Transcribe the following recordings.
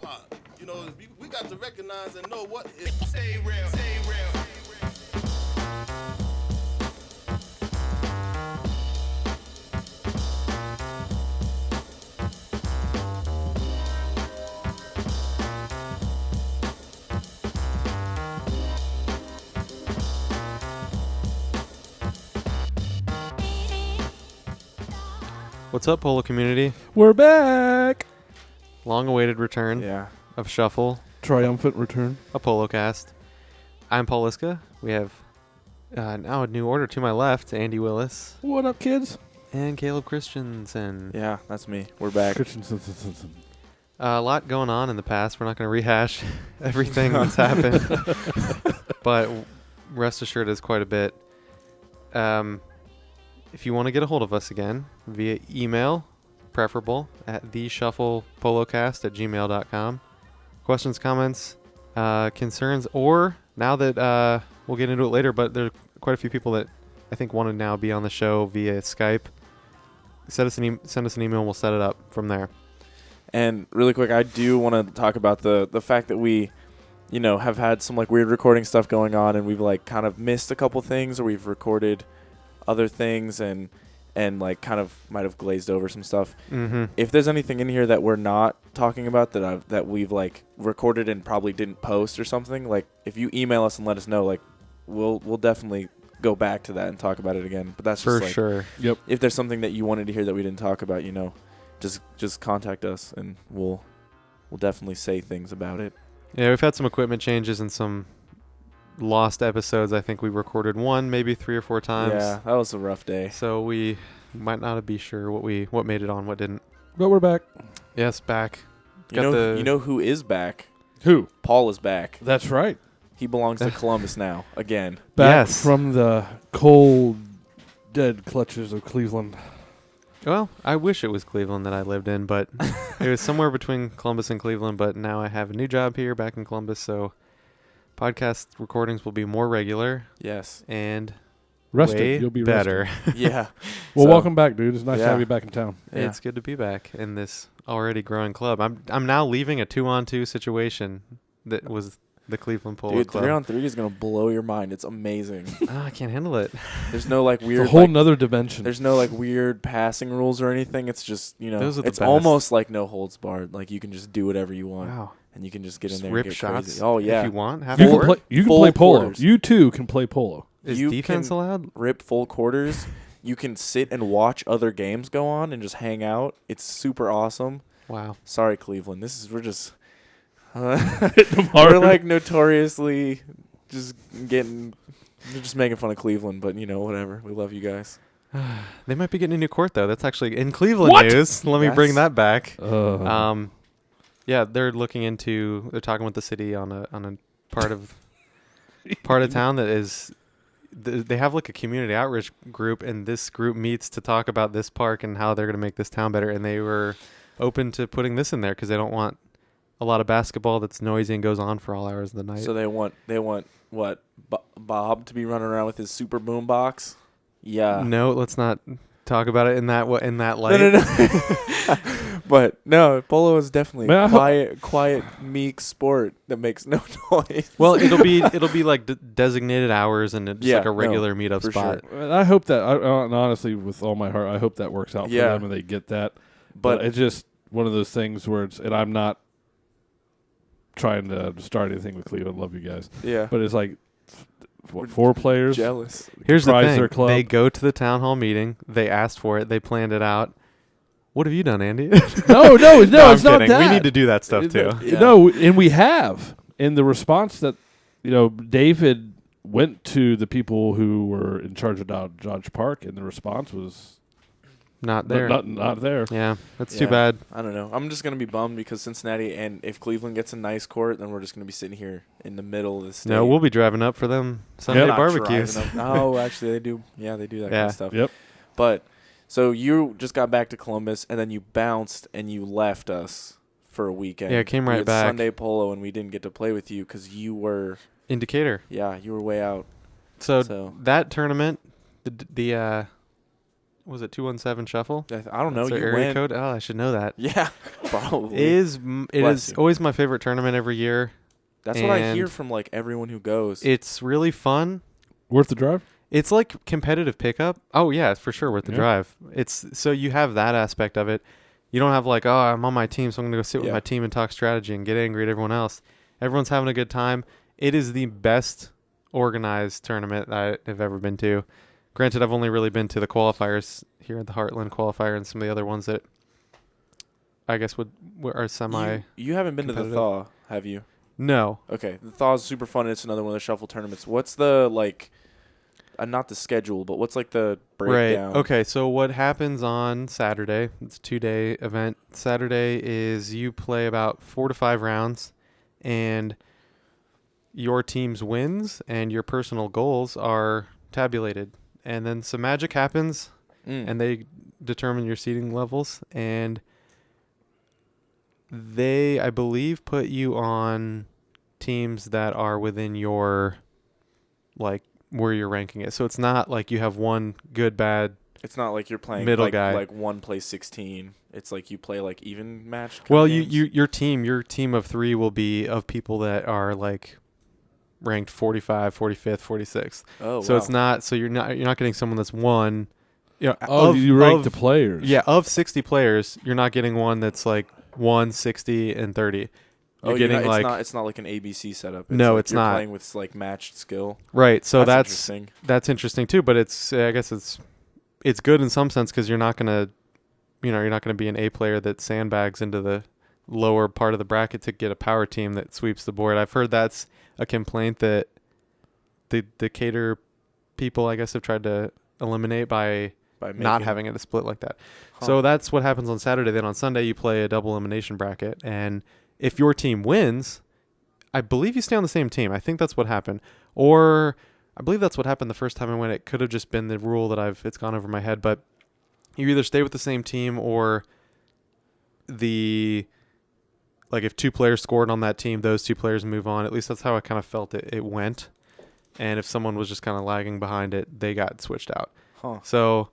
hop. You know, we got to recognize and know what is. Stay real. What's up, Polo community? We're back. Long-awaited return of Shuffle, Triumphant return. a Polo cast. I'm Paul Lisska. We have now a new order to my left, Andy Willis What up, kids? and Kaleb Christensen. Yeah, that's me. We're back. A lot going on in the past. We're not going to rehash everything that's happened, but rest assured it's quite a bit. If you want to get a hold of us again via email, preferable at theshufflepolocast@gmail.com. Questions, comments, concerns, or now that we'll get into it later, but there are quite a few people that I think want to now be on the show via Skype. Send us an email and we'll set it up from there. And really quick, I do want to talk about the fact that we, have had some like weird recording stuff going on, and we've like kind of missed a couple things, or we've recorded other things and like kind of might have glazed over some stuff. Mm-hmm. If there's anything in here that we're not talking about that we've like recorded and probably didn't post or something, like if you email us and let us know, like we'll definitely go back to that and talk about it again. But that's For just like, sure. Yep. if there's something that you wanted to hear that we didn't talk about, just contact us and we'll definitely say things about it. Yeah, we've had some equipment changes and some lost episodes. I think we recorded one, maybe 3 or 4 times. Yeah, that was a rough day. So we might not be sure what made it on, what didn't. But we're back. Yes, back. You know who is back? Who? Paul is back. That's right. He belongs to Columbus now, again. Back Yes. from the cold, dead clutches of Cleveland. Well, I wish it was Cleveland that I lived in, but it was somewhere between Columbus and Cleveland. But now I have a new job here back in Columbus, so podcast recordings will be more regular Yes. and Rested. way You'll be better. Yeah. Well, So, welcome back, dude. It's nice to yeah. have you back in town. Yeah. It's good to be back in this already growing club. I'm now leaving a 2-on-2 situation that was the Cleveland Polo Dude, Club. 3-on-3 is going to blow your mind. It's amazing. I can't handle it. There's no like It's weird a whole like, nother dimension. there's no like weird passing rules or anything. It's just, Those are the it's best. almost like no holds barred. Like you can just do whatever you want Wow. and you can just get Just in there rip and get shots. crazy. Oh yeah. If you want, half You can court. play. You can Full play polo. quarters. You too can play polo. Is you defense can allowed? Rip full quarters. You can sit and watch other games go on and just hang out. It's super awesome. Wow. Sorry, Cleveland. We're just hard. we're like notoriously just making fun of Cleveland, but whatever. We love you guys. They might be getting a new court though. That's actually in Cleveland What? news. Let me bring Yes. that back. Uh, Yeah, they're talking with the city on a part of town that is. They have like a community outreach group, and this group meets to talk about this park and how they're going to make this town better. And they were open to putting this in there because they don't want a lot of basketball that's noisy and goes on for all hours of the night. So they want what? Bob to be running around with his super boom box? Yeah. No, let's not talk about it in that light. No. But no, polo is definitely Man, a quiet, meek sport that makes no noise. Well, it'll be like designated hours and just like a regular meetup for spot. sure. and I hope that. And honestly, with all my heart, I hope that works out for Yeah. them and they get that. But It's just one of those things where it's, and I'm not trying to start anything with Cleveland. Love you guys, yeah, but it's like We're 4 players. jealous. Here's the comprise thing: their club. they go to the town hall meeting. They asked for it. They planned it out. What have you done, Andy? No, I'm it's not kidding. that. We need to do that stuff too. Yeah. No, and we have. In the response that, David went to the people who were in charge of Dodge Park, and the response was Not there. Not there. Yeah, that's too Yeah. bad. I don't know. I'm just gonna be bummed because Cincinnati, and if Cleveland gets a nice court, then we're just gonna be sitting here in the middle of the state. No, we'll be driving up for them Sunday Yeah. Not barbecues. driving up. Oh, actually, they do. Yeah, they do that kind Yeah. of stuff. Yep. But so you just got back to Columbus, and then you bounced and you left us for a weekend. Yeah, came We right had back. Sunday polo, and we didn't get to play with you because you were Indicator. you were way out. So So that tournament, the was it 217 shuffle? I don't know. That's You their area went. code. Oh, I should know that. Yeah, probably. It Bless is you. always my favorite tournament every year. That's what I hear and from like everyone who goes. It's really fun. Worth the drive? It's like competitive pickup. Oh yeah, it's for sure worth the Yeah. drive. It's so you have that aspect of it. You don't have like, oh, I'm on my team, so I'm gonna go sit with Yeah. my team and talk strategy and get angry at everyone else. Everyone's having a good time. It is the best organized tournament that I've ever been to. Granted, I've only really been to the qualifiers here at the Heartland qualifier and some of the other ones that I guess are semi. You haven't been to the competitive. Thaw, have you? No, Okay, the Thaw is super fun. It's another one of the shuffle tournaments. What's the like? Not the schedule, but what's like the breakdown? right. Okay, so what happens on Saturday? It's a 2-day event. Saturday is you play about 4 to 5 rounds, and your team's wins and your personal goals are tabulated. And then some magic happens, and they determine your seeding levels. And they, I believe, put you on teams that are within your, like, where you're ranking it. So it's not like you have one good, bad. It's not like you're playing Middle like, guy. like 1 plays 16. It's like you play like even match. Well, games. your team of 3 will be of people that are like ranked 45, 45th, 46th. Oh, So wow. it's not. So you're not getting someone that's one. You know, Oh, you rank the players. Yeah, of 60 players, you're not getting one that's like 1, 60, and 30. You're getting it's not like an ABC setup. No, like it's you're not. playing with like matched skill. right. So that's interesting. that's interesting too. But I guess it's good in some sense because you're not gonna be an A player that sandbags into the lower part of the bracket to get a power team that sweeps the board. I've heard that's a complaint that the Decatur people, I guess, have tried to eliminate by not having it a split like that. Huh. So that's what happens on Saturday. Then on Sunday you play a double elimination bracket, and if your team wins, I believe you stay on the same team. I think that's what happened, or I believe that's what happened the first time I went. It could have just been the rule that it's gone over my head, but you either stay with the same team or if 2 players scored on that team, those 2 players move on. At least that's how I kind of felt it went. And if someone was just kind of lagging behind it, they got switched out. Huh. So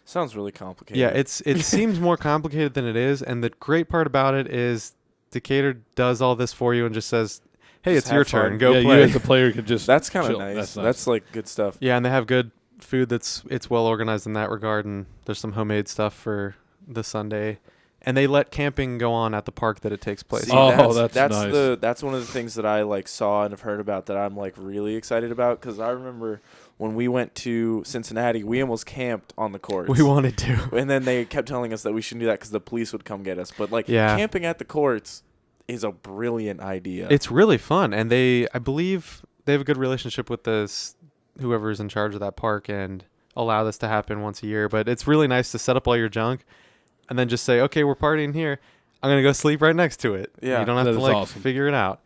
Sounds really complicated. yeah, it seems more complicated than it is. And the great part about it is Decatur does all this for you and just says, hey, Just it's your have turn. fun. Go yeah, play. you as the player can just. That's kind of chill. nice. That's nice. That's like good stuff. Yeah, and they have good food it's well organized in that regard, and there's some homemade stuff for the Sunday. And they let camping go on at the park that it takes place. See, Oh, that's nice. That's one of the things that I like saw and have heard about that I'm like really excited about, because I remember when we went to Cincinnati, we almost camped on the courts. We wanted to. And then they kept telling us that we shouldn't do that because the police would come get us. But like Yeah. camping at the courts is a brilliant idea. It's really fun, and I believe they have a good relationship with whoever is in charge of that park and allow this to happen once a year. But it's really nice to set up all your junk and then just say, okay, we're partying here. I'm going to go sleep right next to it. Yeah. You don't have That to is like awesome. figure it out.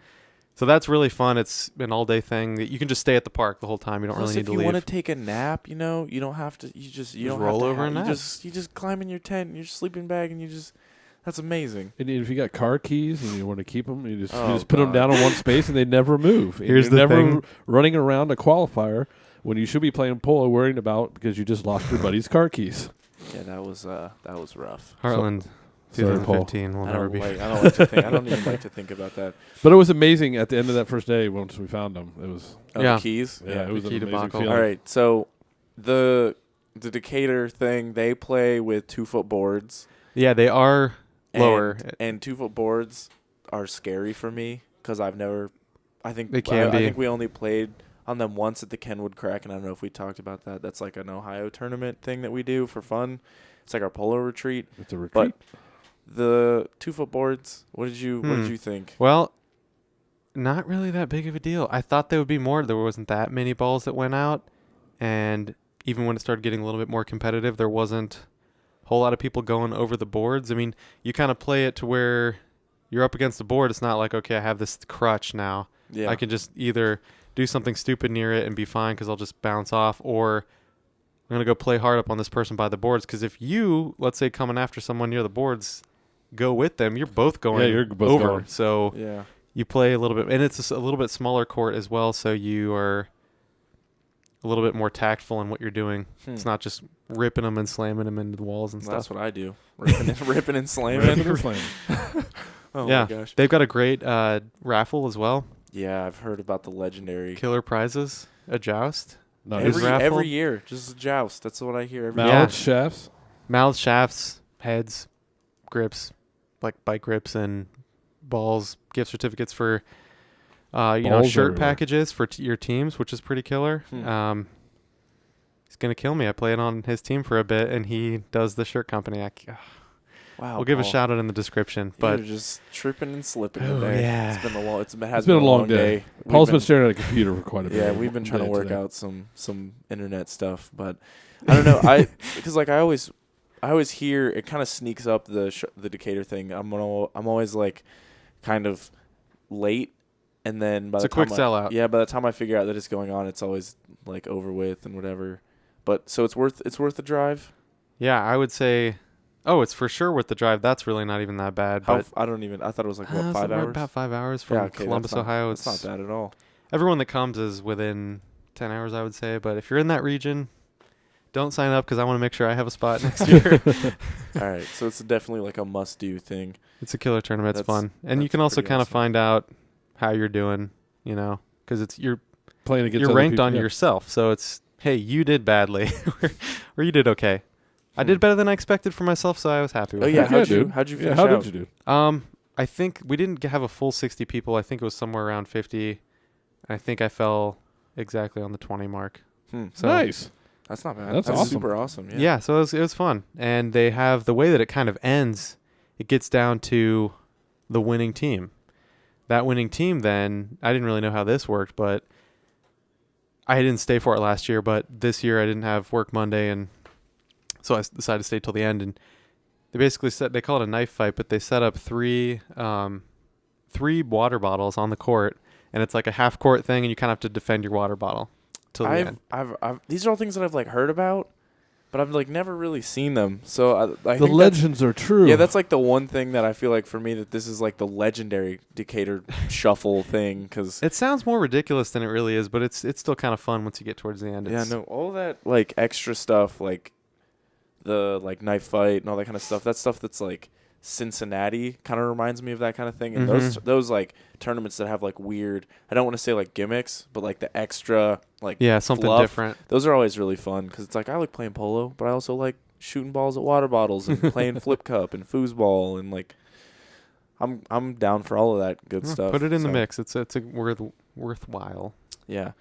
So that's really fun. It's an all-day thing. You can just stay at the park the whole time. You don't Plus, really need if to you leave. want to take a nap, you don't have to. You just don't roll have to over and nap. You just climb in your tent, your sleeping bag, and that's amazing. And if you got car keys and you want to keep them, you just Oh, put them God. down in one space and they never move. And Here's you're the never thing. running around a qualifier when you should be playing polo, worrying about because you just lost your buddy's car keys. Yeah, that was rough. Heartland Sorry, Paul. 2015 will I never don't be. like. I don't like to think. I don't even like to think about that. But it was amazing at the end of that first day once we found them. It was Oh, Yeah. the keys. it was the an key amazing debacle. feeling. All right. So the Decatur thing, they play with 2-foot boards. Yeah, they are lower. And 2-foot boards are scary for me because I've never. I think They can I be. think we only played on them once at the Kenwood Crack, and I don't know if we talked about that. That's like an Ohio tournament thing that we do for fun. It's like our polo retreat. It's a retreat. But the 2-foot boards, what did you think? Well, not really that big of a deal. I thought there would be more. There wasn't that many balls that went out. And even when it started getting a little bit more competitive, there wasn't a whole lot of people going over the boards. I mean, you kind of play it to where you're up against the board. It's not like, okay, I have this crutch now. Yeah. I can just either do something stupid near it and be fine because I'll just bounce off, or I'm going to go play hard up on this person by the boards. Because if you, let's say, coming after someone near the boards, go with them, you're both going you're both over. going. So Yeah. you play a little bit, and it's a little bit smaller court as well, so you are a little bit more tactful in what you're doing. It's Hmm. not just ripping them and slamming them into the walls and Well, that's stuff. what I do. Ripping and slamming. Ripping or slamming. Oh Yeah. my gosh. They've got a great raffle as well. Yeah, I've heard about the legendary. Killer prizes, a joust, Nice. Every raffle? Every year, just a joust. That's what I hear every Yeah. Mallet shafts. mouths, shafts, heads, grips, like bike grips and balls, gift certificates for Balls shirt everywhere. packages for your teams, which is pretty killer. Hmm. He's gonna kill me. I played on his team for a bit, and he does the shirt company. Wow. We'll give a Paul. shout out in the description. But You're just tripping and slipping Oh, today. yeah. It's been a long. It's It's been a long day. Paul's been staring at a computer for quite a bit. Yeah, we've been trying to day work today. out some internet stuff, but I don't know. Because like I always hear it kind of sneaks up the Decatur thing. I'm always like kind of late, and then by It's the a quick time sellout. Yeah, by the time I figure out that it's going on, it's always like over with and whatever. But so it's worth the drive. yeah, I would say, it's for sure worth the drive. That's really not even that bad. How But I don't even. I thought it was like what it's 5 hours. About 5 hours from Yeah, okay, Columbus, that's not- Ohio. That's not bad at all. Everyone that comes is within 10 hours, I would say. But if you're in that region, don't sign up because I want to make sure I have a spot next year. All right, so it's definitely like a must-do thing. It's a killer tournament. It's That's- fun. And you that's can also pretty kind of awesome. find out how you're doing, because you're Playing against you're other ranked people. on Yeah. yourself. So it's, hey, you did badly or you did okay. I Hmm. did better than I expected for myself, so I was happy with Oh it. yeah, Heck how'd you dude. how'd you Yeah, finish how out? did you do? I think we didn't have a full 60 people. I think it was somewhere around 50. I think I fell exactly on the 20 mark. Hmm. So Nice. That's not bad. That's awesome. super awesome. Yeah. yeah, so it was fun. And they have the way that it kind of ends, it gets down to the winning team. That winning team then, I didn't really know how this worked, but I didn't stay for it last year, but this year I didn't have work Monday, and so I decided to stay till the end. And they basically they call it a knife fight, but they set up three water bottles on the court, and it's like a half court thing, and you kind of have to defend your water bottle till the end. I've these are all things that I've like heard about, but I've like never really seen them. So I The think that's- legends are true. Yeah, that's like the one thing that I feel like for me that this is like the legendary Decatur shuffle thing because It sounds more ridiculous than it really is, but it's still kind of fun once you get towards the end. yeah, no, all that like extra stuff like the like knife fight and all that kind of stuff. That stuff that's like Cincinnati kind of reminds me of that kind of thing. And those like tournaments that have like weird, I don't want to say like gimmicks, but like the extra like Yeah, something fluff, different. Those are always really fun because it's like I like playing polo, but I also like shooting balls at water bottles and playing flip cup and foosball and like I'm down for all of that good Yeah, stuff. put it in the so, mix. It's a worthwhile. Yeah.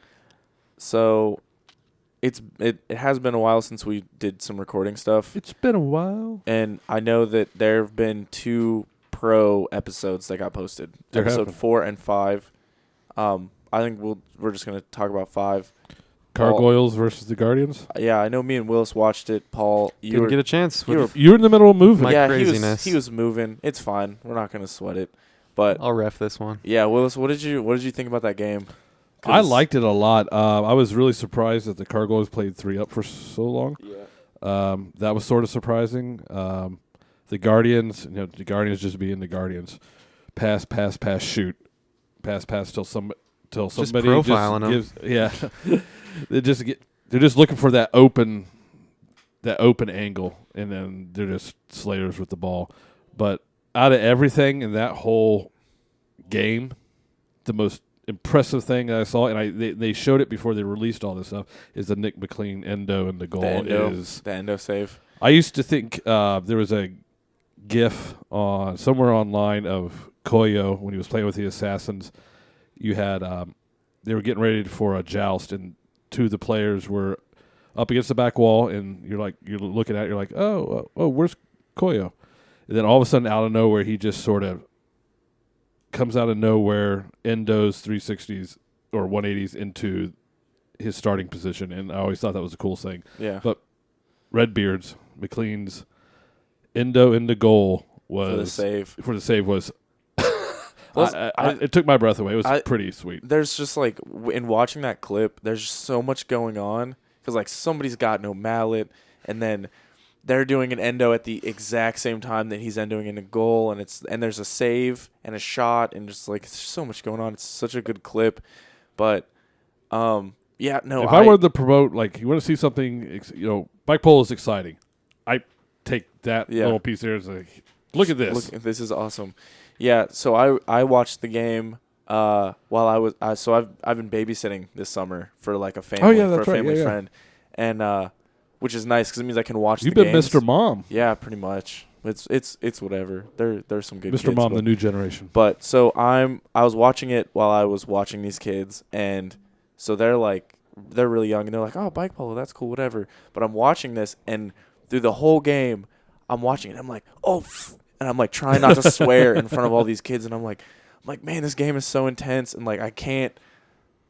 So it has been a while since we did some recording stuff, It's been a while. and I know that there have been 2 pro episodes that got posted. There Episode have been. 4 and 5. I think we're just gonna talk about 5. Gargoyles versus the Guardians. Yeah, I know me and Willis watched it. Paul, you Didn't were get a chance. you With were- You're in the middle of moving. My yeah, craziness. He was moving. It's fine. We're not gonna sweat it. But I'll ref this one. yeah, Willis, what did you think about that game? I liked it a lot. I was really surprised that the Gargoyles played 3 up for so long. Yeah. That was sort of surprising. The Guardians, the Guardians just being the Guardians. Pass, shoot. Pass till somebody profiling 'em. gives. Yeah, they're just looking for that open angle, and then they're just slayers with the ball. But out of everything in that whole game, the most impressive thing I saw, and they showed it before they released all this stuff, is the Nick McLean endo and the goal The endo save. I used to think there was a GIF somewhere online of Koyo when he was playing with the Assassins. You had they were getting ready for a joust, and 2 of the players were up against the back wall, and you're looking at it, you're like, oh, where's Koyo? And then all of a sudden, out of nowhere, he just sort of comes out of nowhere, endos 360s or 180s into his starting position, and I always thought that was a cool thing. Yeah. But Redbeard's, McLean's endo into goal was For the save. was. Well, It took my breath away. It was I- pretty sweet. There's just like in watching that clip, there's just so much going on because like somebody's got no mallet, and then they're doing an endo at the exact same time that he's endoing in a goal, and there's a save and a shot, and just like it's just so much going on. It's such a good clip, but Yeah, no. If I wanted to promote, like, you want to see something, bike polo is exciting. I take that little piece there as like, look at this. Look, this is awesome. Yeah, so I watched the game while I was I've been babysitting this summer for like a family for a family friend, and which is nice because it means I can watch. You've the been games. Mr. Mom. Yeah, pretty much. It's whatever. There's some good Mr. kids, Mom, the new generation. But so I was watching it while I was watching these kids, and so they're really young and they're like, oh, bike polo, that's cool, whatever. But I'm watching this, and through the whole game, I'm watching it. I'm like, oh, and I'm like trying not to swear in front of all these kids, and I'm like, man, this game is so intense, and like I can't.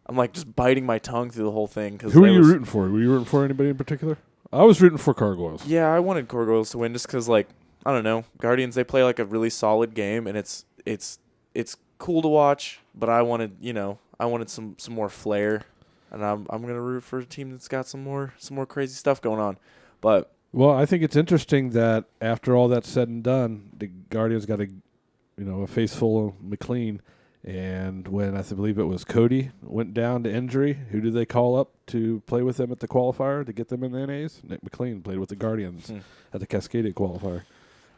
I'm like just biting my tongue through the whole thing. Who were you rooting for? Were you rooting for anybody in particular? I was rooting for Gargoyles. Yeah, I wanted Gargoyles to win just because, like, I don't know, Guardians, they play like a really solid game, and it's cool to watch. But I wanted some more flair, and I'm gonna root for a team that's got some more crazy stuff going on. But well, I think it's interesting that after all that's said and done, the Guardians got a face full of McLean. And when I believe it was Cody went down to injury, who did they call up to play with them at the qualifier to get them in the NAs? Nick McLean played with the Guardians at the Cascadia qualifier.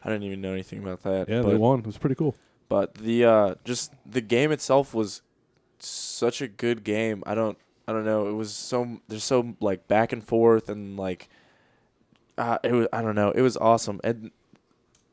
I didn't even know anything about that. Yeah, they won. It was pretty cool. But the just the game itself was such a good game. I don't know. It was there's so like back and forth and like it was, I don't know. It was awesome. And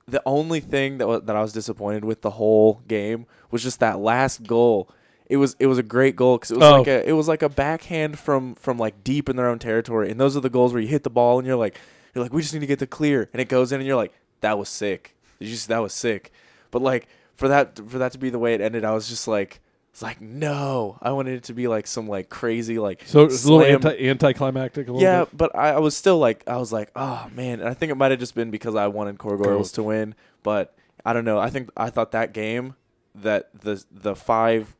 the only thing that I was disappointed with the whole game was just that last goal. It was a great goal because it was like a backhand from like deep in their own territory, and those are the goals where you hit the ball and you're like we just need to get the clear, and it goes in and you're like, that was sick. That was sick. But like for that to be the way it ended, I was just like, it's like, no, I wanted it to be like some like crazy like so it's a little anticlimactic. Yeah, but I was still like, oh man, and I think it might have just been because I wanted Gargoyles to win, but I don't know. I thought that game, that the five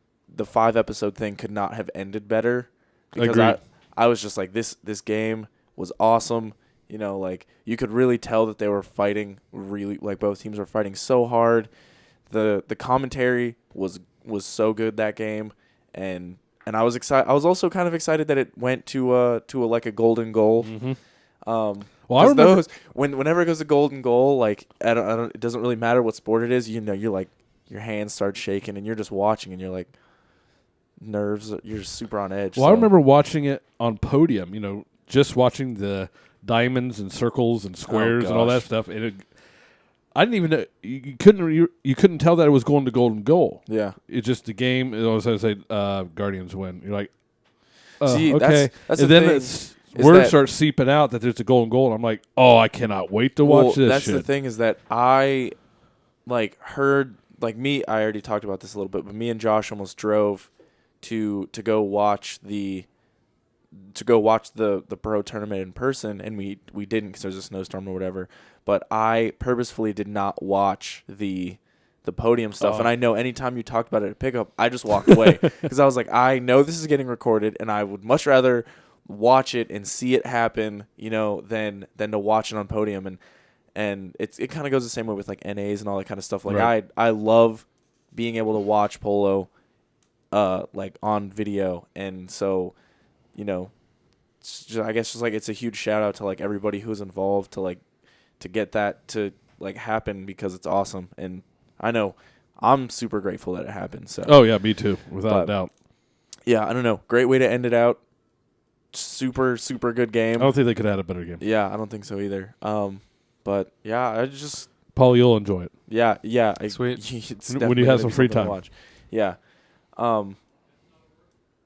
episode thing could not have ended better because I was just like, this game was awesome. Like you could really tell that they were fighting really, like both teams were fighting so hard. The commentary was so good that game, and I was excited. I was also kind of excited that it went to a golden goal. Mm-hmm. Well, I remember whenever it goes to golden goal, like I don't. It doesn't really matter what sport it is. You're like your hands start shaking, and you're just watching, and you're like nerves. You're super on edge. Well, I remember watching it on Podium. Just watching the diamonds and circles and squares and all that stuff, and I didn't even know you couldn't tell that it was going to golden goal. Yeah, it's just the game. As I say, Guardians win. You're like, see, okay, that's and the then word starts seeping out that there's a golden goal, and I'm like, oh, I cannot wait to watch this. That's shit. The thing is that I heard I already talked about this a little bit, but me and Josh almost drove to go watch the pro tournament in person, and we didn't because there was a snowstorm or whatever. But I purposefully did not watch the podium stuff, and I know anytime you talked about it at pickup, I just walked away because I was like, I know this is getting recorded, and I would much rather watch it and see it happen, than to watch it on Podium, and it kind of goes the same way with like NAs and all that kind of stuff. Like right. I love being able to watch polo, like on video, and so. I guess just like it's a huge shout out to like everybody who's involved to get that to like happen because it's awesome, and I know I'm super grateful that it happened. So oh yeah, me too, without a doubt. Yeah, I don't know, great way to end it out. Super good game. I don't think they could have had a better game. Yeah, I don't think so either. But yeah, I just Paul, you'll enjoy it. Yeah, sweet. When you have some free time. Yeah.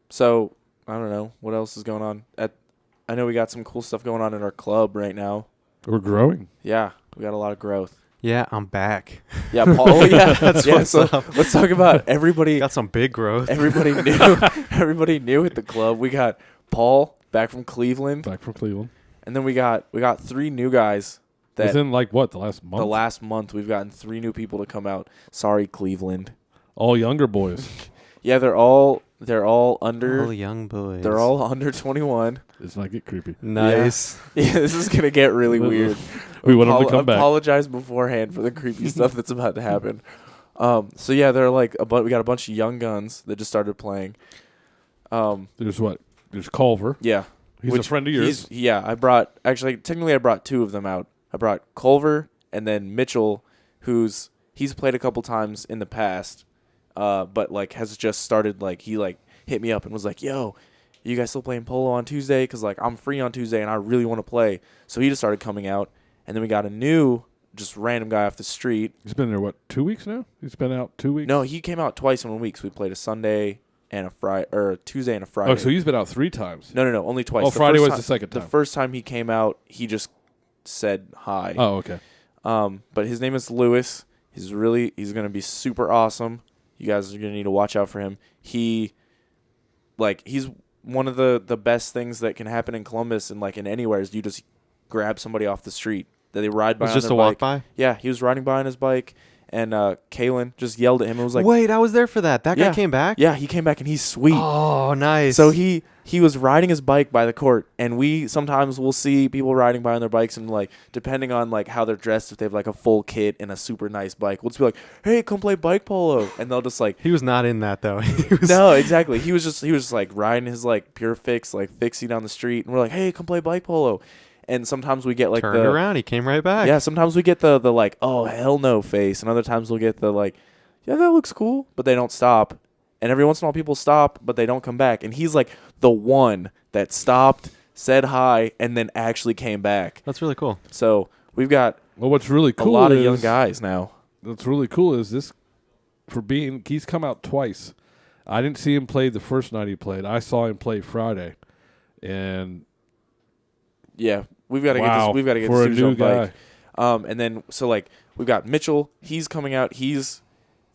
So. I don't know what else is going on. I know we got some cool stuff going on in our club right now. We're growing. Yeah, we got a lot of growth. Yeah, I'm back. Yeah, Paul. Oh, yeah, That's what's up. Let's talk about everybody. Got some big growth. Everybody new at the club. We got Paul back from Cleveland. And then we got 3 new guys. Within like what, the last month? The last month, we've gotten 3 new people to come out. Sorry, Cleveland. All younger boys. Yeah, they're all under. All young boys. They're all under 21. It's not get creepy. Nice. Yeah, this is gonna get really weird. We want them to come back. Apologize beforehand for the creepy stuff that's about to happen. So yeah, they're like we got a bunch of young guns that just started playing. There's what? there's Culver. Yeah. He's a friend of yours. I brought two of them out. I brought Culver and then Mitchell, he's played a couple times in the past, but like has just started, like he like hit me up and was like, yo, you guys still playing polo on Tuesday? Because like I'm free on Tuesday and I really want to play. So he just started coming out, and then we got a new just random guy off the street. He's been there 2 weeks now? He's been out 2 weeks? No, he came out twice in 1 week. So we played a Sunday and a Friday, or a Tuesday and a Friday. Oh, so he's been out 3 times. No, only twice. Oh, Friday was the second time. The first time he came out, he just said hi. Oh, okay. But his name is Lewis. He's going to be super awesome. You guys are going to need to watch out for him. He's one of the best things that can happen in Columbus and like in anywhere is you just grab somebody off the street that they ride by on their bike. It was just a walk by? Yeah, he was riding by on his bike, and Kalen just yelled at him and was like, wait, I was there for that. That guy came back? Yeah, he came back and he's sweet. Oh, nice. So he was riding his bike by the court, and we sometimes will see people riding by on their bikes, and like depending on like how they're dressed, if they have like a full kit and a super nice bike, we'll just be like, hey, come play bike polo, and they'll just like. He was not in that though. No, exactly. He was just like riding his like pure fix, like fixie down the street, and we're like, hey, come play bike polo. And sometimes we get like turned around, he came right back. Yeah, sometimes we get the like, oh hell no face, and other times we'll get the like, yeah, that looks cool, but they don't stop. And every once in a while people stop, but they don't come back. And he's like the one that stopped, said hi, and then actually came back. That's really cool. So we've got what's really cool a lot of young guys now. What's really cool is this, he's come out twice. I didn't see him play the first night he played. I saw him play Friday, and yeah, we've got to get this. We've got to get this dude on bike. And then so like we've got Mitchell. He's coming out. He's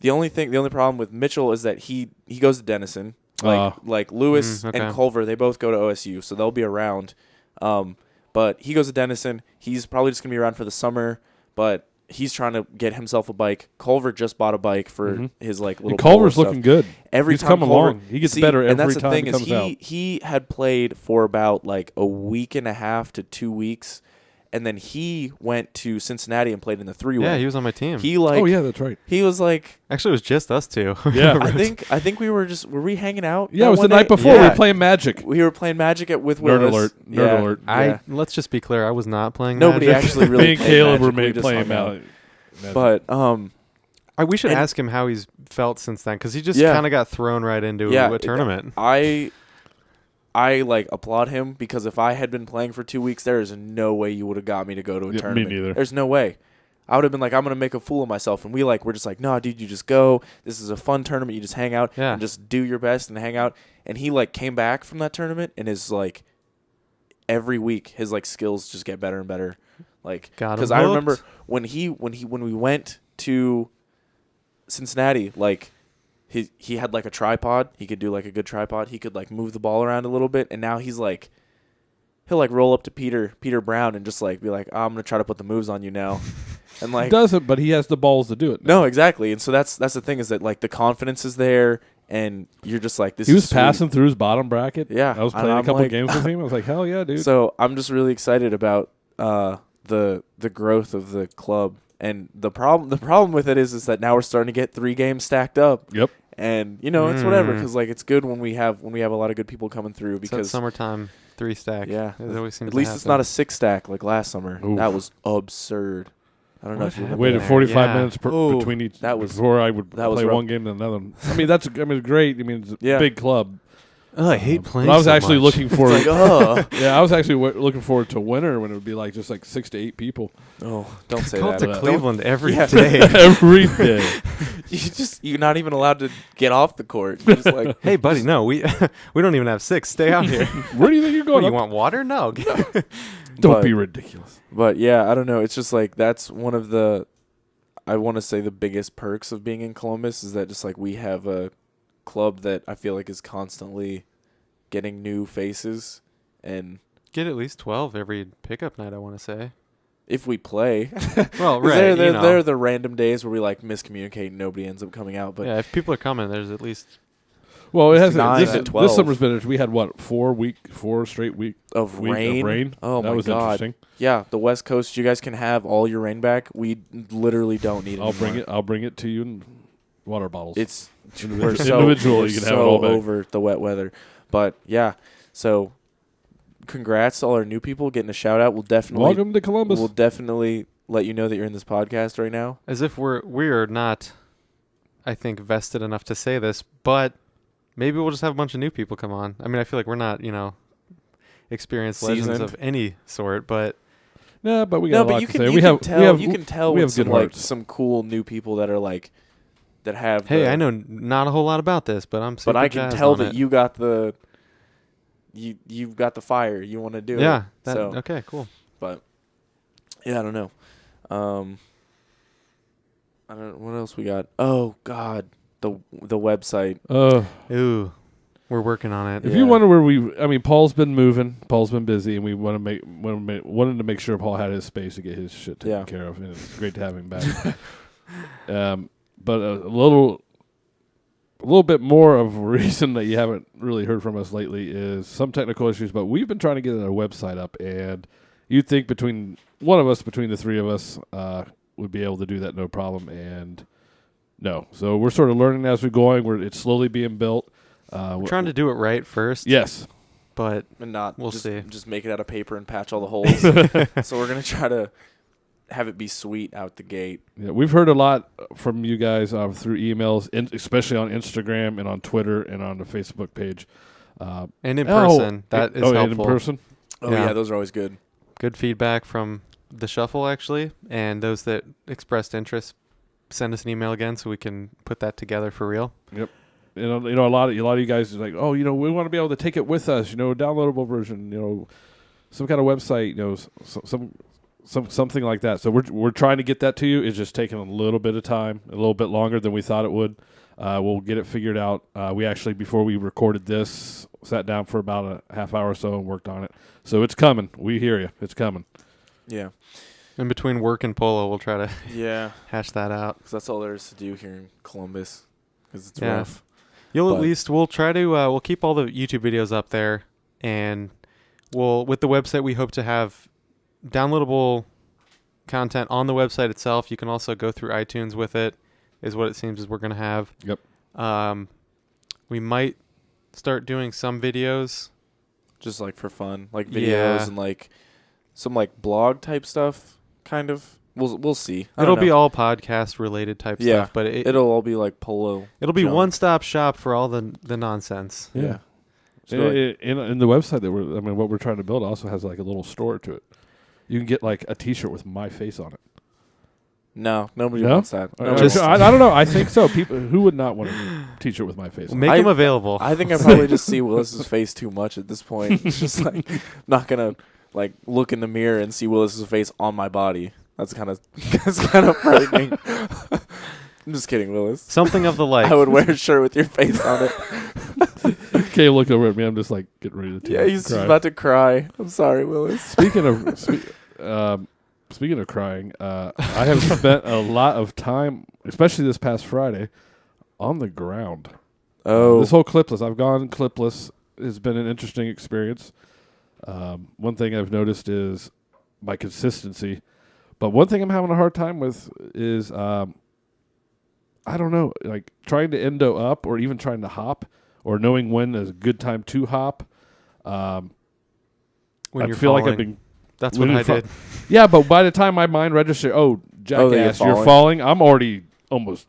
the only problem with Mitchell is that he goes to Denison. Like Lewis and Culver, they both go to OSU, so they'll be around. But he goes to Denison. He's probably just gonna be around for the summer, but he's trying to get himself a bike. Culver just bought a bike for his like little. And Culver's looking good. He's come along. He gets better every time. And that's the thing he comes out. He had played for about like a week and a half to 2 weeks. And then he went to Cincinnati and played in the 3-way. Yeah, he was on my team. Oh yeah, that's right. He was like. Actually, it was just us two. Yeah, I think we were we hanging out? Yeah, it was the night before. Yeah. We were playing Magic. We were playing Magic with Willis. Nerd alert. Yeah. Let's just be clear. I was not playing. Nobody Magic. actually really. Me and played Kaleb Magic. were playing Magic. But we should ask him how he's felt since then, because he just kind of got thrown right into a tournament. I like applaud him, because if I had been playing for 2 weeks, there is no way you would have got me to go to a tournament. Me neither. There's no way. I would have been like, I'm gonna make a fool of myself, and we're just like, no, dude, you just go. This is a fun tournament. You just hang out and just do your best and hang out. And he like came back from that tournament, and is like every week his like skills just get better and better. Like, because I remember when we went to Cincinnati, like. He had like a tripod. He could do like a good tripod. He could like move the ball around a little bit. And now he's like, he'll like roll up to Peter Brown and just like be like, I'm gonna try to put the moves on you now. And like doesn't, but he has the balls to do it now. No, exactly. And so that's the thing, is that like the confidence is there, and you're just like, this. He was is passing through his bottom bracket. Yeah, I was playing a couple games with him. I was like, hell yeah, dude. So I'm just really excited about the growth of the club. And the problem with it is that now we're starting to get 3 games stacked up. Yep. And it's whatever, because like it's good when we have a lot of good people coming through, because summertime 3 stack. Yeah, it always seems at least it's not a 6 stack like last summer. Oof. That was absurd. I don't know if you waited 45 minutes between each. Before I would play one game to another. I mean, it's great. I mean, it's a big club. Oh, I hate playing. But I was actually looking forward. Yeah, I was actually looking forward to winter when it would be like just like 6 to 8 people. Oh, don't say Go that. to Cleveland every day. Every day. You're not even allowed to get off the court. You're just like, hey, buddy, no, we don't even have 6. Stay out here. Where do you think you're going? What, you want water? No. Don't be ridiculous. But yeah, I don't know. It's just like that's one of the, I want to say the biggest perks of being in Columbus is that just like we have a club that I feel like is constantly getting new faces, and get at least 12 every pickup night, I want to say. If we play. Well, right. There are the random days where we like miscommunicate and nobody ends up coming out. But yeah, if people are coming, there's at least. Well, it has 9 to 12. This summer's been. We had 4 straight weeks of rain. Oh that my was God. Interesting. Yeah, the West Coast. You guys can have all your rain back. We literally don't need it. I'll bring it to you in water bottles. We're so you can have it all back. over the wet weather. But yeah, So, congrats to all our new people getting a shout out. We'll definitely Welcome to Columbus. We'll definitely let you know that you're in this podcast right now. As if we're not, I think, vested enough to say this, but maybe we'll just have a bunch of new people come on. I mean, I feel like we're not, experienced legends Seasoned. of any sort, but No, but we got a lot you to can, say. you We can have tell. we have You can tell we with have good some like hearts. some cool new people that are like that have. hey, the- I know not a whole lot about this, but I'm super but I can jazzed tell on that it. you got the. You've got the fire. You want to do it. Yeah. So, Okay. Cool. but yeah, I don't know. I don't. What else we got? Oh God, the website. Ooh, we're working on it. If Yeah. you wonder where Paul's been moving. Paul's been busy, and we wanted to make sure Paul had his space to get his shit taken Yeah. care of, and it's great to have him back. But a little bit more of a reason that you haven't really heard from us lately is some technical issues. But we've been trying to get our website up, and you'd think between the three of us, would be able to do that no problem, and no. So we're sort of learning as we're going. It's slowly being built. We're trying to do it right first. Yes. But And not We'll just, see. just make it out of paper and patch all the holes. So we're gonna try to have it be sweet out the gate. Yeah, we've heard a lot from you guys through emails, especially on Instagram and on Twitter and on the Facebook page. and in person, that is and helpful. in person. Oh Yeah. yeah, those are always good. Good feedback from the shuffle, actually, and those that expressed interest. Send us an email again so we can put that together for real. A lot of you guys are like, oh, we want to be able to take it with us, downloadable version, some kind of website, something like that. So we're trying to get that to you. It's just taking a little bit of time, a little bit longer than we thought it would. We'll get it figured out. We actually, before we recorded this, sat down for about a half hour or so and worked on it. So it's coming. We hear you. It's coming. Yeah. In between work and polo, we'll try to Yeah. hash that out. Because that's all there is to do here in Columbus. Because it's Yeah. rough. We'll try to, we'll keep all the YouTube videos up there, and with the website, we hope to have downloadable content on the website itself. You can also go through iTunes with it, is what it seems is we're going to have. Yep. We might start doing some videos. Just like for fun, like videos Yeah. and like some like blog type stuff, kind of. We'll see. It'll be all podcast related type stuff, but it'll all be like polo. it'll be junk. one-stop shop for all the nonsense. Yeah. It's In really- the website what we're trying to build also has like a little store to it. You can get like a T-shirt with my face on it. No, nobody No? wants that. I, Nobody wants- I don't know. I think so. People who would not want a T-shirt with my face on it? Make them available. I think I probably just see Willis's face too much at this point. It's just like not gonna like look in the mirror and see Willis's face on my body. That's kind of frightening. I'm just kidding, Willis. Something of the like. I would wear a shirt with your face on it. Okay, look over at me. I'm just like getting ready to Yeah, he's cry. about to cry. I'm sorry, Willis. Speaking of crying, I have spent a lot of time, especially this past Friday, on the ground. Oh, This whole clipless. I've gone clipless. It's been an interesting experience. One thing I've noticed is my consistency. But one thing I'm having a hard time with is, I don't know, like trying to endo up or even trying to hop or knowing when is a good time to hop. when I you're feel falling. like I've been. That's when what I you're did. Yeah, but by the time my mind registers, jackass, you're you're falling, I'm already almost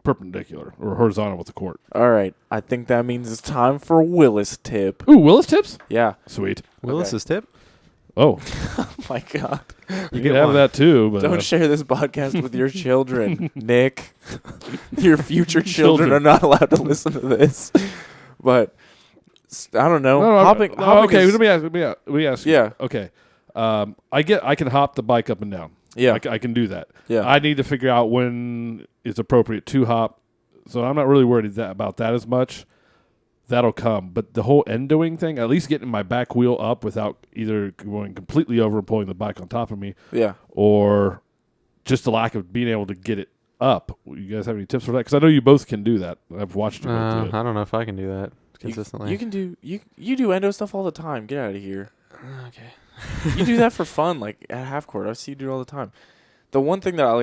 perpendicular or horizontal with the court. all right. I think that means it's time for Willis tip. Ooh, Willis tips? Yeah. Sweet. Willis's tip. Oh, Oh my God. you get can have one. that too. But Don't share this podcast with your children, Nick. Your future children Children. are not allowed to listen to this. But I don't know. No, Hopping okay, is- let me ask you. Yeah. Okay. I can hop the bike up and down. Yeah. I can do that. Yeah. I need to figure out when it's appropriate to hop. So I'm not really worried about that as much. That'll come. But the whole endoing thing, at least getting my back wheel up without either going completely over and pulling the bike on top of me, Yeah. or just the lack of being able to get it up. You guys have any tips for that? Because I know you both can do that. I've watched you both do it. I don't know if I can do that consistently. You can do you do endo stuff all the time. Get out of here. Okay. You do that for fun, like at half court. I see you do it all the time. The one thing that I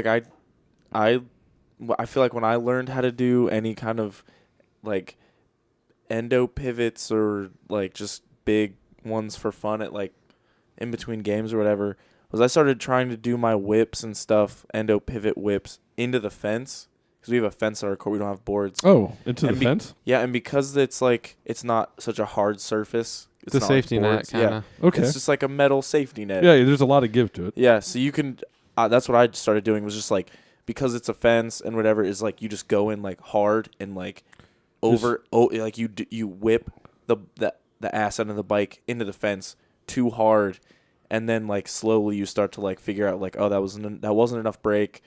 feel like when I learned how to do any kind of like endo pivots or like just big ones for fun at like in between games or whatever was I started trying to do my whips and stuff, endo pivot whips into the fence because we have a fence at our court. We don't have boards. Oh, into the fence? Yeah, and because it's like it's not such a hard surface. It's the not safety like net, boards. kind of. Yeah. Okay. It's just like a metal safety net. Yeah, there's a lot of give to it. Yeah, so you can. That's what I started doing was just like because it's a fence and whatever is like you just go in like hard and like like you whip the ass end of the bike into the fence too hard, and then like slowly you start to like figure out like, oh, that wasn't enough brake.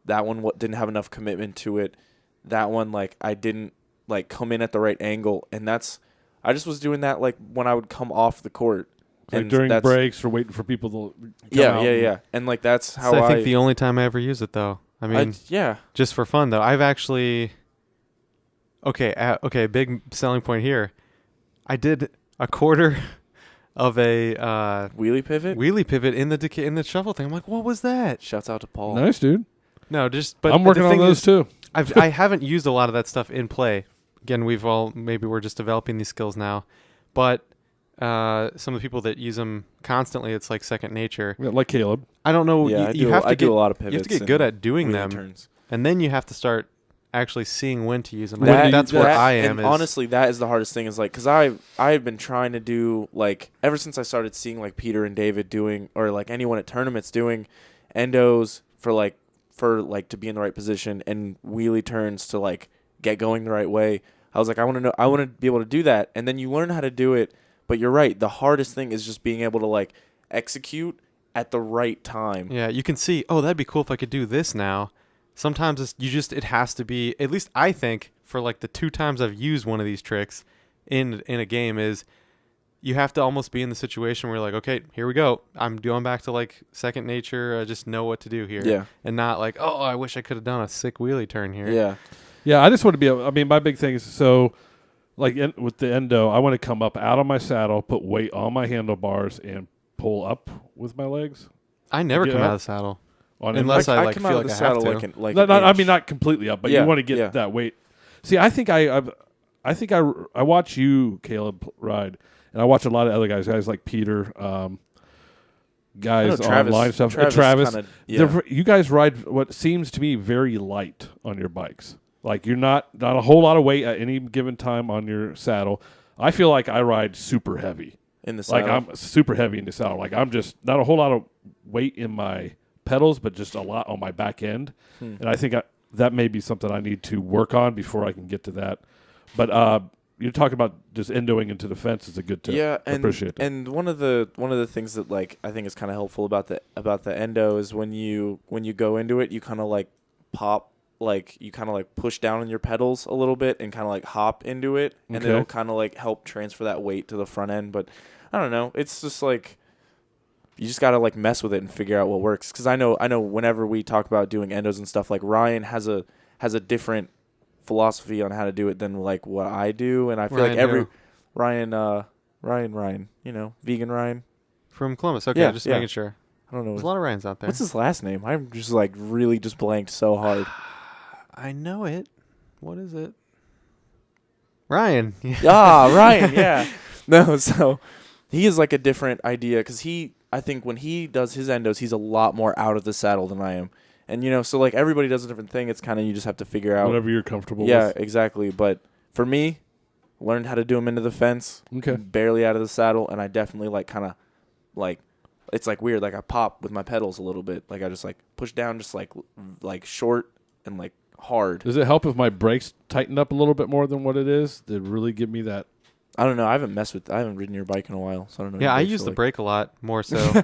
That one didn't have enough commitment to it. That one like I didn't like come in at the right angle, and I just was doing that like when I would come off the court. Like and during breaks or waiting for people to come out. Yeah. And like that's how I think the only time I ever use it though. I mean, just for fun though. I've actually okay, big selling point here. I did a quarter of a wheelie pivot in the shuffle thing. I'm like, what was that? Shouts out to Paul. Nice, dude. No, but I'm working on those too. I haven't used a lot of that stuff in play. Again, maybe we're just developing these skills now, but some of the people that use them constantly, it's like second nature. Yeah, like Kaleb. I don't know. Yeah, I do a lot of pivots. You have to get good at doing them, turns. And then you have to start actually seeing when to use them. That's where I am. And honestly, that is the hardest thing. Is like because I've been trying to do like ever since I started seeing like Peter and David doing or like anyone at tournaments doing endos for to be in the right position and wheelie turns to like get going the right way. I was like, I want to be able to do that, and then you learn how to do it. But you're right. The hardest thing is just being able to like execute at the right time. Yeah, you can see. Oh, that'd be cool if I could do this now. Sometimes it has to be. At least I think for like the 2 times I've used one of these tricks in a game is you have to almost be in the situation where you're like, okay, here we go. I'm going back to like second nature. I just know what to do here. Yeah. And not like, oh, I wish I could have done a sick wheelie turn here. Yeah. Yeah, I just want to be. I mean, my big thing is like with the endo, I want to come up out of my saddle, put weight on my handlebars, and pull up with my legs. I never come out of the saddle Unless I I like come feel out of like the I have saddle to. like I mean, not completely up, but Yeah, you want to get yeah. that weight. See, I think I watch you, Kaleb, ride, and I watch a lot of other guys like Peter, guys online stuff. Travis, you guys ride what seems to me very light on your bikes. Like you're not a whole lot of weight at any given time on your saddle. I feel like I ride super heavy in the saddle. Like I'm super heavy in the saddle. Like I'm just not a whole lot of weight in my pedals, but just a lot on my back end. And I think that may be something I need to work on before I can get to that. But you're talking about just endoing into the fence is a good tip. Yeah, I appreciate that. And one of the things that like I think is kind of helpful about the endo is when you go into it, you kind of like pop. Like you kind of like push down on your pedals a little bit and kind of like hop into it, and it'll kind of like help transfer that weight to the front end. But I don't know, it's just like you just gotta like mess with it and figure out what works. Because I know whenever we talk about doing endos and stuff, like Ryan has a different philosophy on how to do it than like what I do, and I feel Ryan, you know, vegan Ryan From Columbus. Okay, just making sure. I don't know. There's a lot of Ryans out there. What's his last name? I'm just like really just blanked so hard. I know it. What is it? Ryan. Ryan, yeah. No, so he is like a different idea because I think when he does his endos, he's a lot more out of the saddle than I am. And, you know, so like everybody does a different thing. It's kind of you just have to figure out. Whatever you're comfortable with. Yeah, exactly. But for me, learned how to do them into the fence. Okay. Barely out of the saddle. And I definitely like kind of like, it's like weird. Like I pop with my pedals a little bit. Like I just like push down just like short and like hard. Does it help if my brakes tighten up a little bit more than what it is to really give me that? I don't know. I haven't ridden your bike in a while, so I don't know. Yeah, I use the brake a lot more so.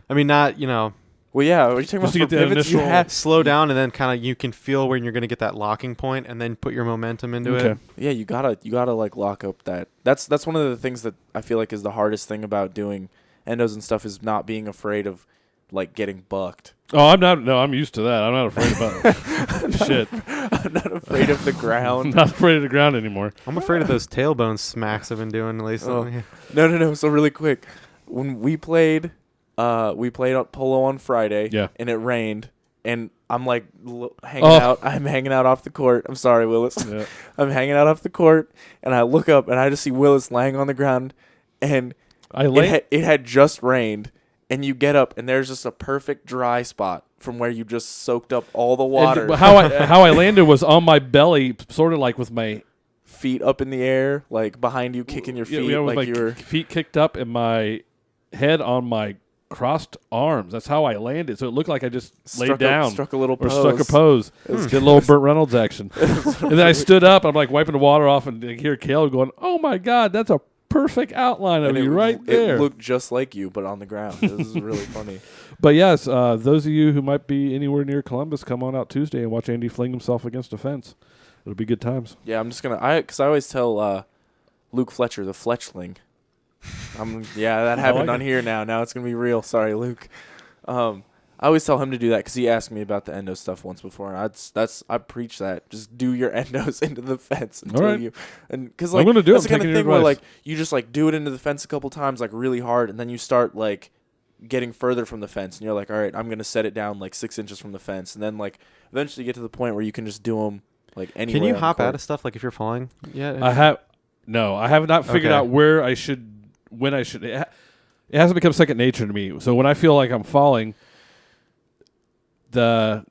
I mean, not, you know. Well, yeah. What are you talking Just about? to get the pivots? initial- You have Slow down and then kind of you can feel when you're going to get that locking point and then put your momentum into it. Yeah, you gotta like lock up that. That's one of the things that I feel like is the hardest thing about doing endos and stuff is not being afraid of like getting bucked. Oh, I'm not. No, I'm used to that. I'm not afraid about shit. I'm not afraid of the I'm ground. not afraid of the ground anymore. I'm afraid of those tailbone smacks I've been doing recently. No. So really quick, when we played at polo on Friday. Yeah. And it rained, and I'm like hanging out. I'm hanging out off the court. I'm sorry, Willis. Yeah. I'm hanging out off the court, and I look up, and I just see Willis laying on the ground, and I it had just rained, and you get up, and there's just a perfect dry spot from where you just soaked up all the water. But how I landed was on my belly, sort of like with my feet up in the air, like behind you, kicking your feet, with like my you were. feet kicked up and my head on my crossed arms. That's how I landed. So it looked like I just laid down, struck a little or pose. struck a pose. Did a little Burt Reynolds action, and then I stood up. I'm like wiping the water off, and I hear Kaleb going, "Oh my God, that's a perfect outline of you right there." It looked just like you, but on the ground. This is really funny. But yes, those of you who might be anywhere near Columbus, come on out Tuesday and watch Andy fling himself against a fence. It'll be good times. Yeah, I'm just gonna. Because I always tell Luke Fletcher, the Fletchling. That happened on here now. Now it's gonna be real. Sorry, Luke. I always tell him to do that because he asked me about the endo stuff once before. I preach that. Just do your endos into the fence until you, and because like I'm gonna do that's it. the kind of thing where advice. like you just like do it into the fence a couple times like really hard, and then you start like getting further from the fence, and you're like, all right, I'm gonna set it down like 6 inches from the fence, and then like eventually you get to the point where you can just do them like anywhere. Can you on the hop court. out of stuff like if you're falling? Yeah. I have not figured Okay. out where I should, when I should. It hasn't become second nature to me. So when I feel like I'm falling, the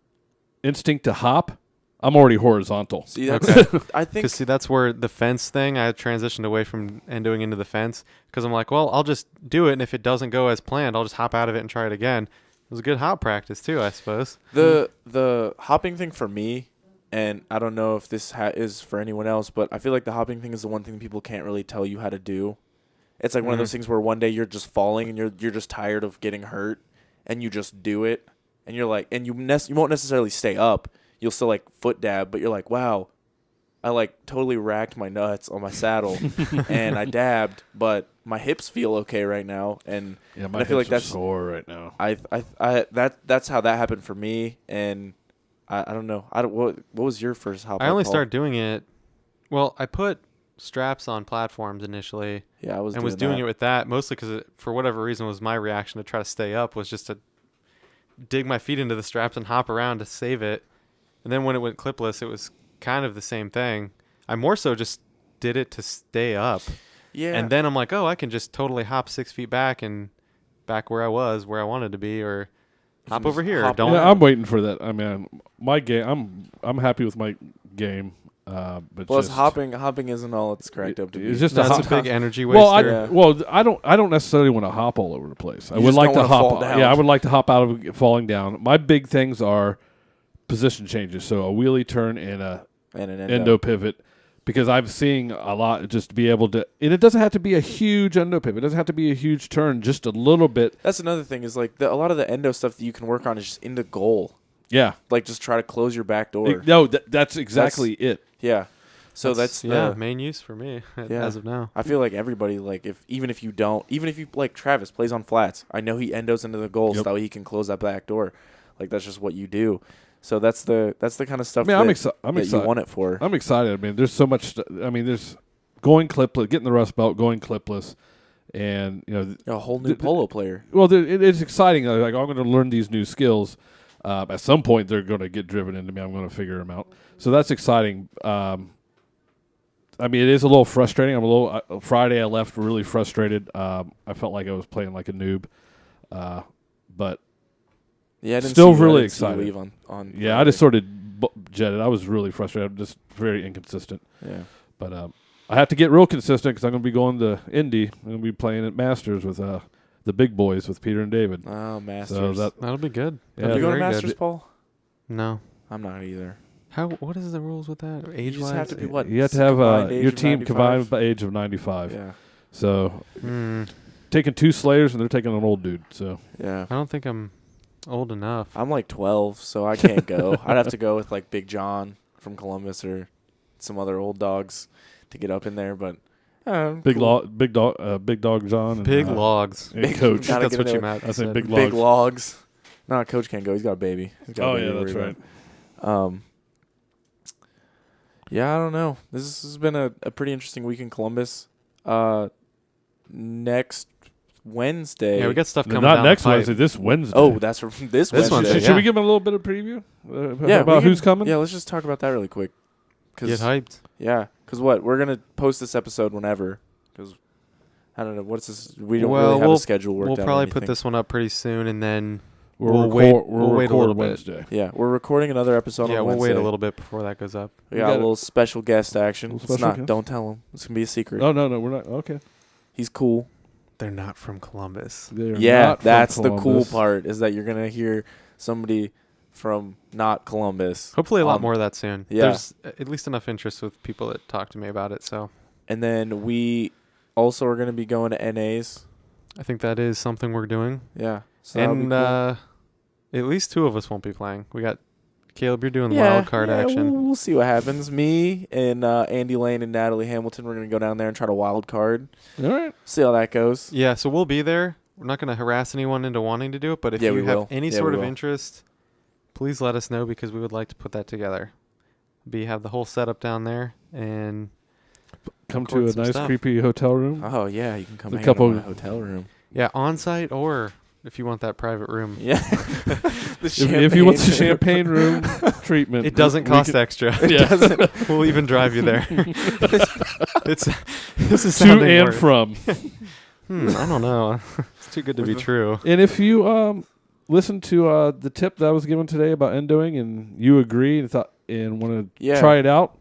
instinct to hop, I'm already horizontal. See, that's I think Because see, that's where the fence thing, I had transitioned away from endoing into the fence because I'm like, well, I'll just do it, and if it doesn't go as planned, I'll just hop out of it and try it again. It was a good hop practice too, I suppose. the hopping thing for me, and I don't know if this is for anyone else, but I feel like the hopping thing is the one thing people can't really tell you how to do. It's like one of those things where one day you're just falling and you're just tired of getting hurt, and you just do it, and you're like, and you won't necessarily stay up. You'll still like foot dab, but you're like, wow, I like totally racked my nuts on my saddle, and I dabbed, but my hips feel okay right now, and Yeah, my I feel like hips are that's sore right now. that's how that happened for me, and I don't know. What was your first hop? I only Paul? started doing it. Well, I put straps on platforms initially, Yeah, I was and was doing it with that mostly because for whatever reason was my reaction to try to stay up was just to dig my feet into the straps and hop around to save it. And then when it went clipless, it was kind of the same thing. I more so just did it to stay up. Yeah. And then I'm like, oh, I can just totally hop 6 feet back and back where I was, where I wanted to be, or hop over here. hop Don't. Yeah, I'm waiting for that. I mean, my game. I'm happy with my game. But Plus, just, hopping isn't all it's cracked up to be. it's just That's hop. a big energy waster. Well, I don't necessarily want to hop all over the place. I You would just like don't to wanna hop. fall down. Yeah, I would like to hop out of falling down. My big things are position changes. So a wheelie turn and a and an endo pivot, because I'm seeing a lot just to be able to, and it doesn't have to be a huge endo pivot. It doesn't have to be a huge turn, just a little bit. That's another thing is like a lot of the endo stuff that you can work on is just into goal. Yeah. Like just try to close your back door. No, that's exactly it. Yeah. So that's the main use for me Yeah. as of now. I feel like everybody like even if you like Travis plays on flats, I know he endos into the goal so that way he can close that back door. Like that's just what you do. So that's the kind of stuff I mean, I'm that excited. you want it for. I'm excited. I mean, there's so much. There's going clipless, getting the rust belt, going clipless, and A whole new polo player. Well, it's exciting. Like I'm going to learn these new skills. At some point, they're going to get driven into me. I'm going to figure them out. So that's exciting. I mean, it is a little frustrating. Friday I left really frustrated. I felt like I was playing like a noob, but Yeah, I didn't Still see you- I really didn't see you excited. leave on yeah, I just sort of jetted. I was really frustrated. I'm just very inconsistent. Yeah. But I have to get real consistent because I'm going to be going to Indy. I'm going to be playing at Masters with the big boys with Peter and David. Oh, Masters. So That'll be good. Yeah, you go to very good. Masters, Paul? No. I'm not either. What is the rules with that? Age You just have to be what? you have to have combined age your of team 95? combined by age of 95. Yeah. So taking 2 Slayers and they're taking an old dude. So Yeah. I don't think I'm old enough. I'm like 12, so I can't go. I'd have to go with like Big John from Columbus or some other old dogs to get up in there. But big cool. big dog John, and, Big logs. and Big- Coach. Gotta That's get what in you there. meant. I think said. big Big logs. logs. No, Coach can't go. He's got a baby. He's got a Oh baby yeah, to that's worry right. about. Yeah, I don't know. This has been a pretty interesting week in Columbus. Next Wednesday. Yeah, we got stuff No, coming not down next the pipe. Wednesday. This Wednesday. Oh, that's from this Wednesday. Wednesday, Should yeah. we give them a little bit of preview Yeah, about we can- who's coming? Yeah, let's just talk about that really quick. Get hyped. Yeah, because what? We're going to post this episode whenever. Because I don't know. What's this? We don't Well, really have we'll- a schedule worked out. We'll or probably put anything. this one up pretty soon, and then We'll wait record a little bit. Wednesday. Yeah, we're recording another episode yeah, on we'll Wednesday. wait a little bit before that goes up. We got a little special guest action. Little It's special not. guest? Don't tell him. It's gonna be a secret. No, we're not. Okay. He's cool. They're not from Columbus. They are Yeah, not from that's the cool Columbus. part is that you're gonna hear somebody from not Columbus. Hopefully, a lot more of that soon. Yeah. There's at least enough interest with people that talk to me about it, so And then we also are gonna be going to NAs. I think that is something we're doing. Yeah. So that'll be And cool. at least two of us won't be playing. We got Caleb. You're doing wild card action. We'll see what happens. Me and Andy Lane and Natalie Hamilton, we're gonna go down there and try to wild card. All right. See how that goes. Yeah, so we'll be there. We're not going to harass anyone into wanting to do it, but if Yeah, you we have will. any Yeah, sort we of will. interest, please let us know because we would like to put that together. Have the whole setup down there and Come record to a some nice, stuff. creepy hotel room. Oh yeah, you can come A hang couple- in my hotel room. yeah, on site or if you want that private room. Yeah. If you want the champagne room treatment, It doesn't we cost can- extra. It doesn't. We'll even drive you there. This is to sounding and worse. from. I don't know. It's too good to be true. And if you listen to the tip that I was given today about endoing, and you agree and thought and want to Yeah. try it out,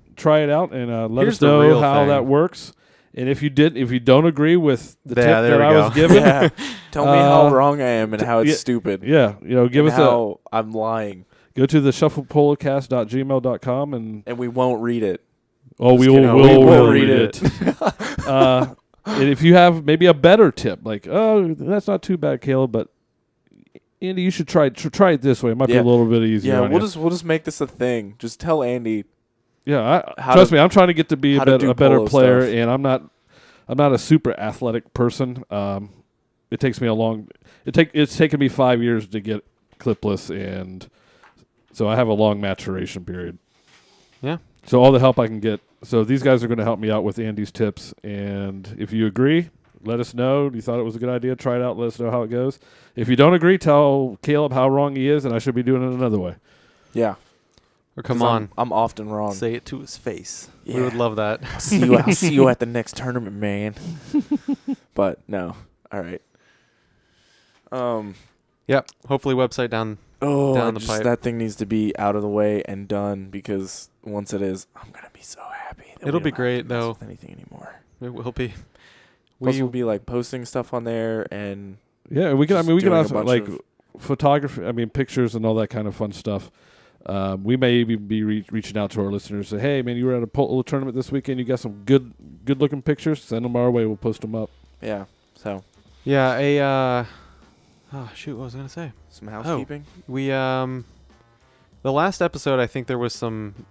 and let Here's us the know real how thing. that works. And if you don't agree with the tip Yeah, there that we I go. was given, Yeah. Tell me how Uh, wrong I am and how it's yeah, stupid. yeah, give and us a how I'm lying, go to the shufflepolocast.gmail.com and and we won't read it. we kidding. will We will read read it. And if you have maybe a better tip, like that's not too bad, Caleb, but Andy, you should try it this way. It might be Yeah. a little bit easier. Yeah, on we'll you. just make this a thing. Just tell Andy. How trust to- me, I'm trying to get to be how to do a better polo player, stuff. and I'm not a super athletic person. It takes me it's taken me 5 years to get clipless, and so I have a long maturation period. Yeah. So all the help I can get. So these guys are going to help me out with Andy's tips, and if you agree, let us know. You thought it was a good idea, try it out. Let us know how it goes. If you don't agree, tell Caleb how wrong he is, and I should be doing it another way. Yeah. Or come 'Cause on. I'm often wrong. Say it to his face. Yeah. We would love that. I'll see you at the next tournament, man. But no. All right. Yep. Hopefully website down. Oh, Down the pipe. that thing needs to be out of the way and done because once it is, I'm gonna be so happy. That It'll we be don't have to great, mess though. with anything anymore. It will be. Plus, we'll be like posting stuff on there and Yeah, we can. Just we can doing a also bunch like of- photography. Pictures and all that kind of fun stuff. We may even be reaching out to our listeners. Say, hey, man, you were at a polo tournament this weekend. You got some good looking pictures. Send them our way. We'll post them up. yeah. So Yeah, oh shoot, what was I gonna say? some housekeeping. We the last episode I think there was some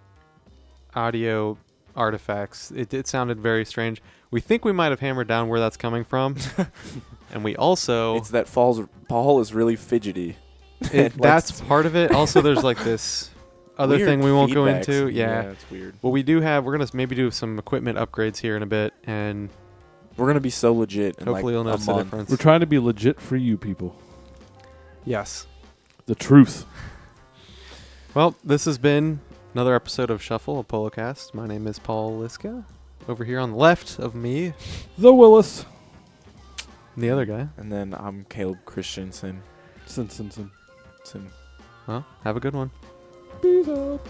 audio artifacts. It sounded very strange. We think we might have hammered down where that's coming from. And we also It's that Paul is really fidgety. that's part of it. Also there's like this other Weird thing we won't go feedbacks. into. Yeah. It's weird. Well, we're gonna maybe do some equipment upgrades here in a bit, and We're gonna be so legit. In hopefully like you'll a notice the month. difference. We're trying to be legit for you people. Yes. The truth. Well, this has been another episode of Shuffle, a PoloCast. My name is Paul Lisska. Over here on the left of me, The Willis. the other guy. And then I'm Caleb Christensen. Sin. Well, have a good one. Peace out.